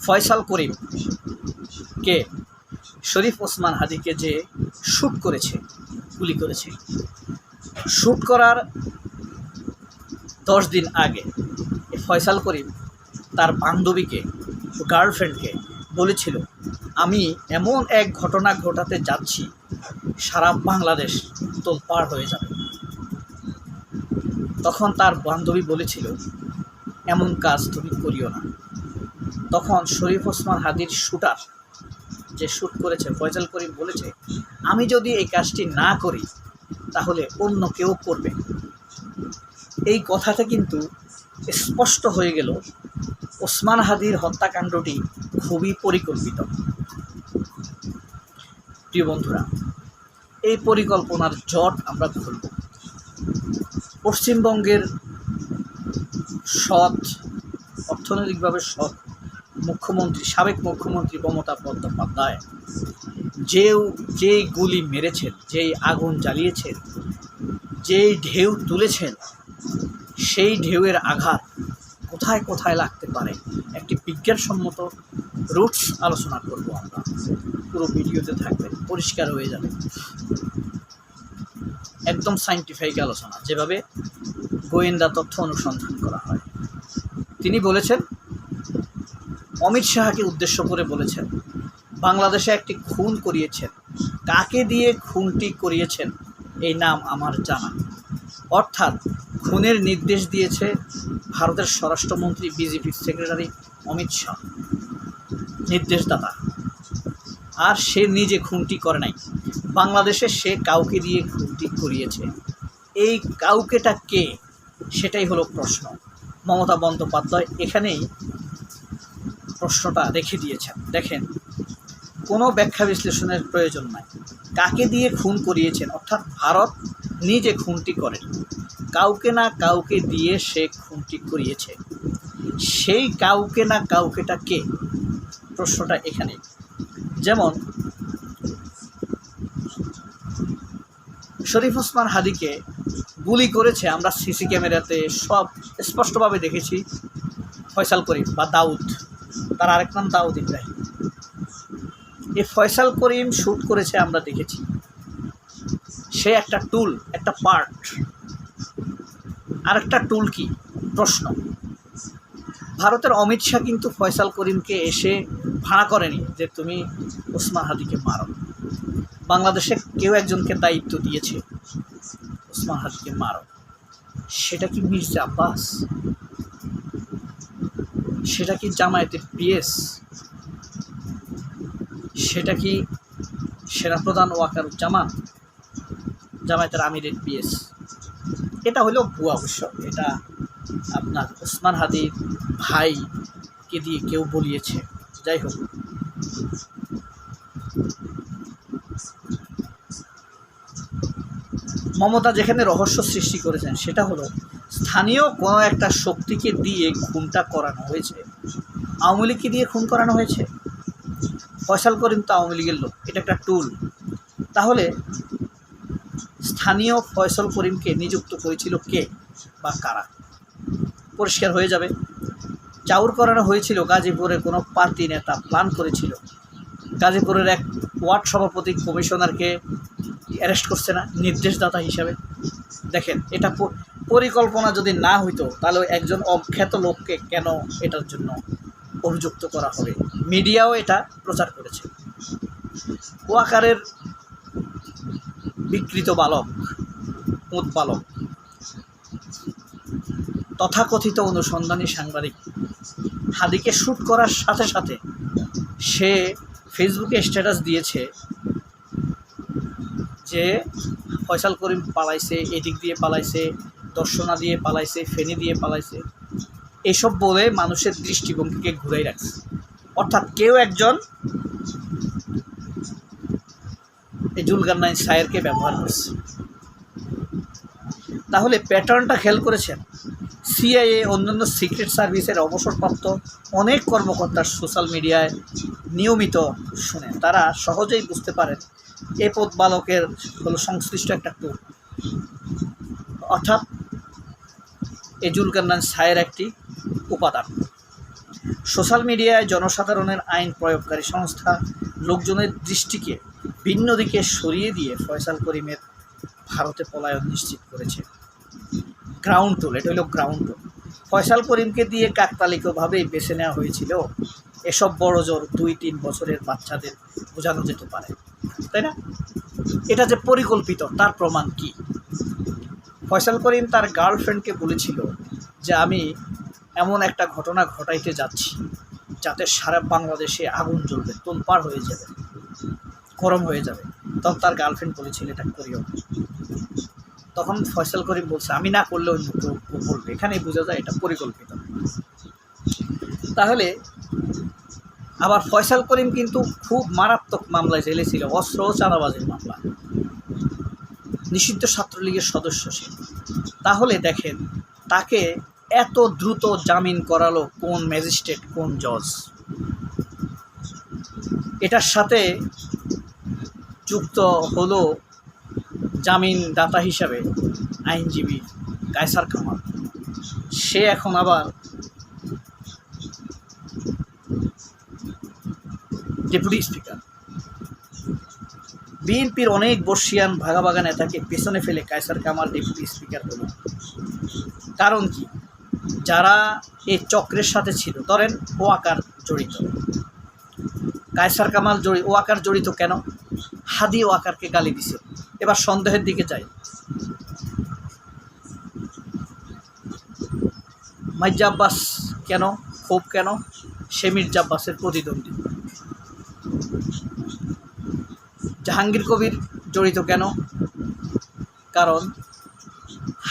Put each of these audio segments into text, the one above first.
ফয়সাল করিম কে শরীফ ওসমান হাদিকে যে শ্যুট করেছে, গুলি করেছে, শ্যুট করার 10 দিন আগে ফয়সাল করিম তার বান্ধবীকে, গার্লফ্রেন্ডকে বলেছিল, আমি এমন এক ঘটনা ঘটাতে যাচ্ছি সারা বাংলাদেশ তোলপাড় হয়ে যাবে। তখন তার বান্ধবী বলেছিল, এমন কাজ তুমি করিও না। তখন শরীফ ওসমান হাদির শ্যুটার যে শ্যুট করেছে ফয়সাল করিম বলেছে, আমি যদি এই কাজটি না করি তাহলে অন্য কেউ করবে। এই কথাতে কিন্তু স্পষ্ট হয়ে গেল ওসমান হাদির হত্যাকাণ্ডটি খুবই পরিকল্পিত। প্রিয় বন্ধুরা, এই পরিকল্পনার জট আমরা খুলব। পশ্চিমবঙ্গের সৎ, অর্থনৈতিকভাবে সৎ মুখ্যমন্ত্রী, সাবেক মুখ্যমন্ত্রী মমতা বন্দ্যোপাধ্যায় যেই গুলি মেরেছেন, যেই আগুন জ্বালিয়েছেন, যেই ঢেউ তুলেছেন, সেই ঢেউয়ের আঘাত কোথায় কোথায় লাগতে পারে একটি বিজ্ঞানসম্মত রুটস আলোচনা করব আমরা। পুরো ভিডিওতে থাকবে, পরিষ্কার হয়ে যাবে। একদম সায়েন্টিফিক আলোচনা, যেভাবে গোয়েন্দা তথ্য অনুসন্ধান করা হয়। তিনি বলেছেন, অমিত শাহকে উদ্দেশ্য করে বলেছেন, বাংলাদেশে একটি খুন করিয়েছেন, কাকে দিয়ে খুনটি করিয়েছেন এই নাম আমার জানা। অর্থাৎ খুনের নির্দেশ দিয়েছে ভারতের স্বরাষ্ট্রমন্ত্রী, বিজেপির সেক্রেটারি অমিত শাহ, নির্দেশদাতা। আর সে নিজে খুনটি করে নাই, বাংলাদেশে সে কাউকে দিয়ে খুনটি করিয়েছে। এই কাউকেটা কে, সেটাই হলো প্রশ্ন। মমতা বন্দ্যোপাধ্যায় এখানেই প্রশ্নটা রেখে দিয়েছেন। দেখেন, কোনো ব্যাখ্যা বিশ্লেষণের প্রয়োজন নাই। কাকে দিয়ে খুন করিয়েছেন, অর্থাৎ ভারত নিজে খুনটি করেন, কাউকে না কাউকে দিয়ে সে খুনটি করিয়েছে। সেই কাউকে না কাউকেটা কে, প্রশ্নটা এখানে। যেমন শরীফ ওসমান হাদিকে গুলি করেছে, আমরা সিসি ক্যামেরাতে সব স্পষ্টভাবে দেখেছি, ফয়সাল করিম বা দাউদ, তার আরেক নাম দাউদ ইব্রাহিম। এই ফয়সাল করিম শ্যুট করেছে, আমরা দেখেছি। সে একটা টুল, একটা পার্ট। আরেকটা টুল কি, প্রশ্ন। ভারতের অমিত শাহ কিন্তু ফয়সাল করিমকে এসে ভাড়া করেনি যে তুমি ওসমান হাদিকে মারো। বাংলাদেশে কেউ একজনকে দায়িত্ব দিয়েছে, ওসমান হাদিকে মারো। সেটা কি মির্জা আব্বাস? সেটা কি জামায়াতের পিএস? সেটা কি সেনাপ্রধান ওয়াকারুজ্জামান, জামায়াতের আমিরের পিএস? এটা হলো ভুয়া অবশ্য। এটা আপনার ওসমান হাদির ভাইকে দিয়ে কেউ বলিয়েছে। যাই হোক, মমতা যেখানে রহস্য সৃষ্টি করেছেন সেটা হলো স্থানীয় কোনো একটা শক্তিকে দিয়ে খুনটা করানো হয়েছে। আওয়ামী লীগকে দিয়ে খুন করানো হয়েছে। ফয়সাল করিম তো আওয়ামী লীগের লোক, এটা একটা টুল। তাহলে স্থানীয় ফয়সাল করিমকে নিযুক্ত করেছিল কে বা কারা, পরিষ্কার হয়ে যাবে। চাউর করানো হয়েছিল গাজীপুরের কোনো পার্টি নেতা প্ল্যান করেছিল। গাজীপুরের এক ওয়ার্ড সভাপতি কমিশনারকে অ্যারেস্ট করছে না নির্দেশদাতা হিসাবে। দেখেন, এটা পরিকল্পনা যদি না হইতো তাহলে একজন অখ্যাত লোককে কেন এটার জন্য অভিযুক্ত করা হবে? মিডিয়াও এটা প্রচার করেছে। ওয়াকারের বিকৃত বালক, উৎ বালক, তথাকথিত অনুসন্ধানী সাংবাদিক হাদিকে শ্যুট করার সাথে সাথে সে ফেসবুকে স্ট্যাটাস দিয়েছে যে ফয়সাল করিম পালাইছে, এদিক দিয়ে পালাইছে, দর্শনা দিয়ে পালাইছে, ফেনী দিয়ে পালাইছে, এসব বলে মানুষের দৃষ্টিভঙ্গিকে ঘুরাই রাখছে। অর্থাৎ কেউ একজন এই জুলকারনাইন সায়েরকে ব্যবহার করছে। তাহলে প্যাটার্নটা খেয়াল করেছেন? সিআইএ, অন্যান্য সিক্রেট সার্ভিসের অবসরপ্রাপ্ত অনেক কর্মকর্তার সোশ্যাল মিডিয়ায় নিয়মিত শুনেন, তারা সহজেই বুঝতে পারেন এ পথ বালকের হলো সংশ্লিষ্ট একটা টুল। অর্থাৎ এই জুলকারনাইন সায়ের একটি উপাদান। সোশ্যাল মিডিয়ায় জনসাধারণের আইন প্রয়োগকারী সংস্থা লোকজনের দৃষ্টিকে ভিন্ন দিকে সরিয়ে দিয়ে ফয়সাল করিমের ভারতে পলায়ন নিশ্চিত করেছে। গ্রাউন্ড টোল, এটা হলো গ্রাউন্ড টোল। ফয়সাল করিমকে দিয়ে কাকতালীয়ভাবেই বেছে নেওয়া হয়েছিল, এসব বড় জোর 2-3 বছরের বাচ্চাদের বোঝানো যেতে পারে, তাই না? এটা যে পরিকল্পিত তার প্রমাণ কি? ফয়সাল করিম তার গার্লফ্রেন্ডকে বলেছিল যে আমি এমন একটা ঘটনা ঘটাইতে যাচ্ছি যাতে সারা বাংলাদেশে আগুন জ্বলবে, তোলপাড় হয়ে যাবে, গরম হয়ে যাবে। তখন তার গার্লফ্রেন্ড বলেছিল এটা করিও। তখন ফয়সাল করিম বলছে আমি না করলে অন্য কেউ বলবে। এখানেই বোঝা যায় এটা পরিকল্পিত। তাহলে আবার ফয়সাল করিম কিন্তু খুব মারাত্মক মামলায় জেলে ছিল, অস্ত্র ও চাঁদাবাজির মামলা, নিষিদ্ধ ছাত্রলীগের সদস্য ছিল। তাহলে দেখেন তাকে এত দ্রুত জামিন করালো কোন ম্যাজিস্ট্রেট, কোন জজ? এটার সাথে যুক্ত হলো জামিনদাতা হিসাবে আইনজীবী কায়সার কামাল। সে এখন আবার ডেপুটি স্পিকার। বিএনপির অনেক বর্ষিয়ান ভাগাভাগা নেতাকে পেছনে ফেলে কায়সার কামাল ডেপুটি স্পিকার হল। কারণ কি? যারা এই চক্রের সাথে ছিল, ধরেন ওয়াকার জড়িত, কায়সার কামাল ওয়াকার জড়িত কেন? হাদি ওয়াকারকে গালি দিছে। এবার সন্দেহের দিকে যাই, মির্জা আব্বাস কেন? ক্ষোভ কেন? সে মির্জা আব্বাসের প্রতিদ্বন্দ্বী। জাহাঙ্গীর কবির জড়িত কেন? কারণ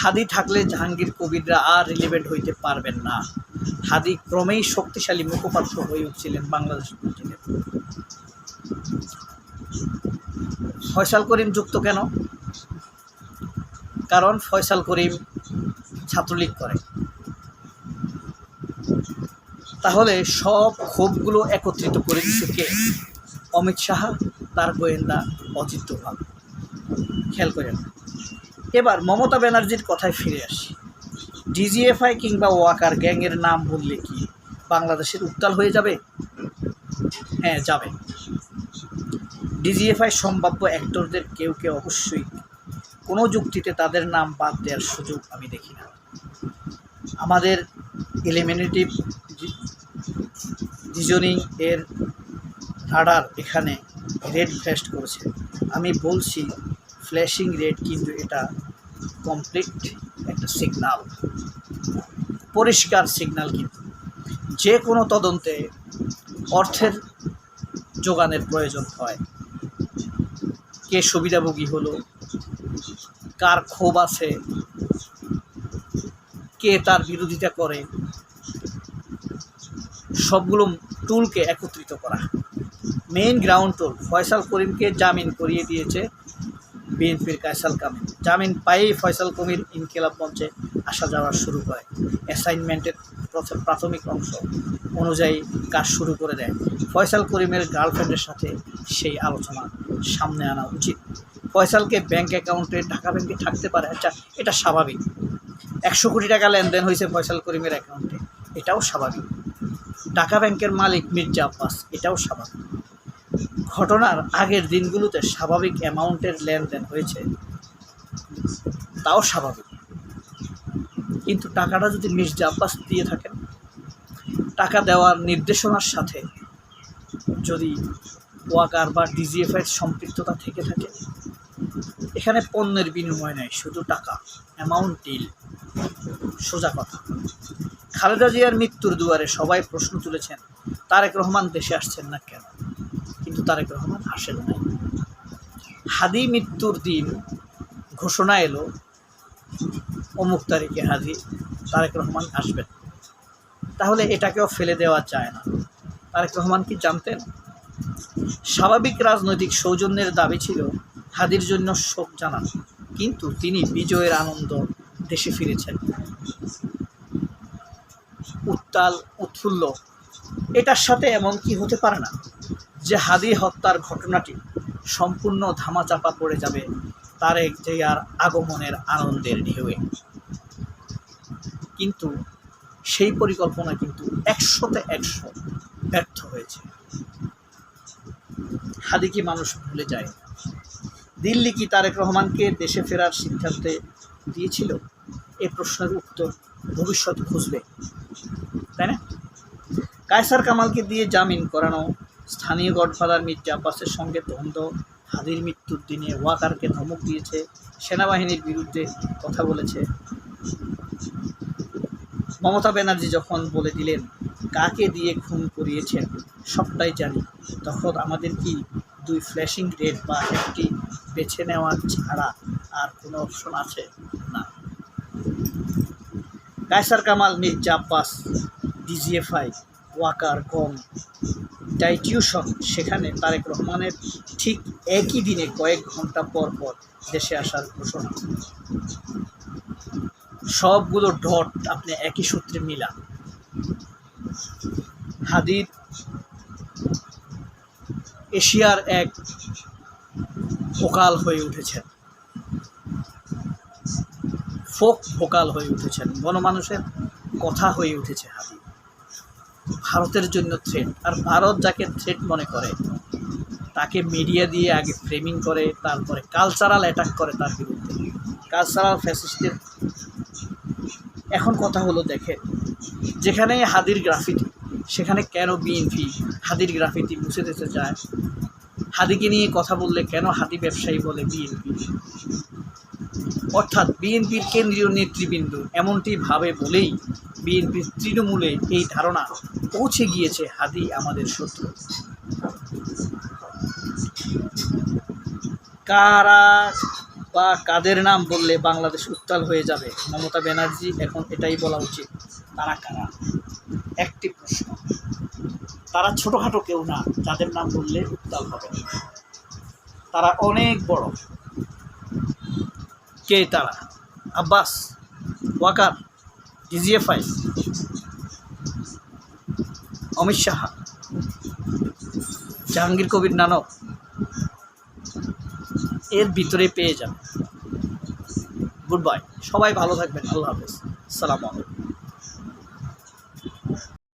হাদি থাকলে জাহাঙ্গীর কবিররা আর রিলেভেন্ট হইতে পারবেন না। হাদি ক্রমেই শক্তিশালী মুখপাত্র হয়ে উঠছিলেন বাংলাদেশ পত্রিকার। ফয়সাল করিম যুক্ত কেন? কারণ ফয়সাল করিম ছাত্রলীগ করে। তাহলে সব ক্ষোভগুলো একত্রিত করে দিচ্ছে কে? অমিত শাহ, তার গোয়েন্দা অজিত দোভাল। খেয়াল করেন। এবার মমতা ব্যানার্জির কথায় ফিরে আসি। ডিজিএফআই কিংবা ওয়াকার গ্যাংয়ের নাম বললে কি বাংলাদেশের উত্তাল হয়ে যাবে? হ্যাঁ, যাবে। ডিজিএফআই সম্ভাব্য অ্যাক্টরদের কেউ কেউ অবশ্যই কোনো যুক্তিতে তাদের নাম বাদ দেওয়ার সুযোগ আমি দেখি না। আমাদের এলিমিনেটিভ রিজনিং এর রাডার এখানে রেড ফ্ল্যাশ করেছে। আমি বলছি ফ্ল্যাশিং রেড, কিন্তু এটা কমপ্লিট একটা সিগনাল, পরিষ্কার সিগনাল। কিন্তু যে কোনো তদন্তে অর্থের যোগানের প্রয়োজন হয়। কে সুবিধাভোগী হলো, কার ক্ষোভ আছে, কে তার বিরোধিতা করে, সবগুলো টুলকে একত্রিত করা। মেইন গ্রাউন্ড টুল ফয়সাল করিমকে জামিন করিয়ে দিয়েছে বিএনপির কায়সার কামাল। জামিন পাইয়েই ফয়সাল করিম ইনকিলাব মঞ্চে আসা যাওয়া শুরু করে। অ্যাসাইনমেন্টের প্রাথমিক অংশ অনুযায়ী কাজ শুরু করে দেয়। ফয়সাল করিমের গার্লফ্রেন্ডের সাথে সেই আলোচনা সামনে আনা উচিত। ফয়সালকে ব্যাংক অ্যাকাউন্টে, ঢাকা ব্যাংকে থাকতে পারে, আচ্ছা এটা স্বাভাবিক। 100 কোটি টাকা লেনদেন হয়েছে ফয়সাল করিমের অ্যাকাউন্টে, এটাও স্বাভাবিক। ঢাকা ব্যাংকের মালিক মির্জা আব্বাস, এটাও স্বাভাবিক। ঘটনার আগের দিনগুলোতে স্বাভাবিক অ্যামাউন্টের লেনদেন হয়েছে, তাও স্বাভাবিক। কিন্তু টাকাটা যদি মির্জা আব্বাস দিয়ে থাকেন, টাকা দেওয়ার নির্দেশনার সাথে যদি ওয়াকার বা ডিজিএফআইয়ের সম্পৃক্ততা থেকে থাকে, এখানে পণ্যের বিনিময় নেই, শুধু টাকা, অ্যামাউন্ট ডিল। সোজা কথা। খালেদা জিয়ার মৃত্যুর দুয়ারে সবাই প্রশ্ন তুলেছেন তারেক রহমান দেশে আসছেন না কেন, কিন্তু তারেক রহমান আসেন নাই। হাদি মৃত্যুর দিন ঘোষণা এলো অমুক তারিখে তারেক রহমান আসবেন, তাহলে এটাকেও ফেলে দেওয়া যায় না। তারেক রহমান কি জানতেন? স্বাভাবিক রাজনৈতিক সৌজন্যের দাবি ছিল হাদির জন্য শোক জানান, কিন্তু তিনি বিজয়ের আনন্দ দেশে ফিরেছেন। উত্তাল উৎফুল্ল, এটার সাথে এমন কি হতে পারে না যে হাদি হত্যার ঘটনাটি সম্পূর্ণ ধামাচাপা পড়ে যাবে তারেক জিয়ার আগমনের আনন্দের ঢেউয়ে। কিন্তু সেই পরিকল্পনা কিন্তু 100-তে 100 ব্যর্থ হয়েছে। হাদি কি মানুষ ভুলে যায়? দিল্লি কি তারেক রহমানকে দেশে ফেরার সিদ্ধান্তে দিয়েছিল? এই প্রশ্নের উত্তর ভবিষ্যৎ খুঁজবে, তাই না? কায়সার কামালকে দিয়ে জামিন করানো, স্থানীয় গডফাদার মির্জা আব্বাসের সঙ্গে দ্বন্দ্ব, হাদির মৃত্যুর দিনে ওয়াকারকে ধমক দিয়েছে, সেনাবাহিনীর বিরুদ্ধে কথা বলেছে। মমতা ব্যানার্জি যখন বলে দিলেন কাকে দিয়ে খুন করিয়েছেন সবটাই জানি, তখন আমাদের কি 2 ফ্ল্যাশিং রেড বা একটি বেছে নেওয়া ছাড়া আর কোনো অপশন আছে? না। কায়সার কামাল, মির্জা আব্বাস, ডিজিএফআই, ওয়াকার, গম, ডাইটিউশন, সেখানে তারেক রহমানের ঠিক একই দিনে কয়েক ঘন্টা পর পর দেশে আসার ঘোষণা। সবগুলো ডট আপনি একই সূত্রে মিলান। হাদির এশিয়ার এক ভোকাল হয়ে উঠেছেন, ফোক ভোকাল হয়ে উঠেছেন, গণমানুষের কথা হয়ে উঠেছে হাদি। ভারতের জন্য থ্রেট, আর ভারত যাকে থ্রেট মনে করে তাকে মিডিয়া দিয়ে আগে ফ্রেমিং করে, তারপরে কালচারাল অ্যাটাক করে তার বিরুদ্ধে, কালচারাল ফ্যাসিস্টের। এখন কথা হলো, দেখেন, যেখানে হাদির গ্রাফিতি সেখানে কেন বিএনপি হাদির গ্রাফিতি মুছে দিতে চায়? হাদিকে নিয়ে কথা বললে কেন হাদি ব্যবসায়ী বলে বিএনপি? অর্থাৎ বিএনপির কেন্দ্রীয় নেতৃবৃন্দ এমনটি ভাবে বলেই বিএনপির তৃণমূলে এই ধারণা পৌঁছে গিয়েছে হাদি আমাদের শত্রু। কারা বা কাদের নাম বললে বাংলাদেশ উত্তাল হয়ে যাবে? মমতা ব্যানার্জি এখন এটাই বলা উচিত, তারা কারা? একটি প্রশ্ন, তারা ছোটোখাটো কেউ না যাদের নাম বললে উত্তাল হবে, তারা অনেক বড়। কে তারা? আব্বাস, ওয়াকার, ডিজিএফআই, অমিত শাহ, জাহাঙ্গীর কবির নানক, এর ভিতরে পেয়ে যান। গুড বাই, সবাই ভালো থাকবেন, আল্লাহ হাফেজ, আসসালামু আলাইকুম।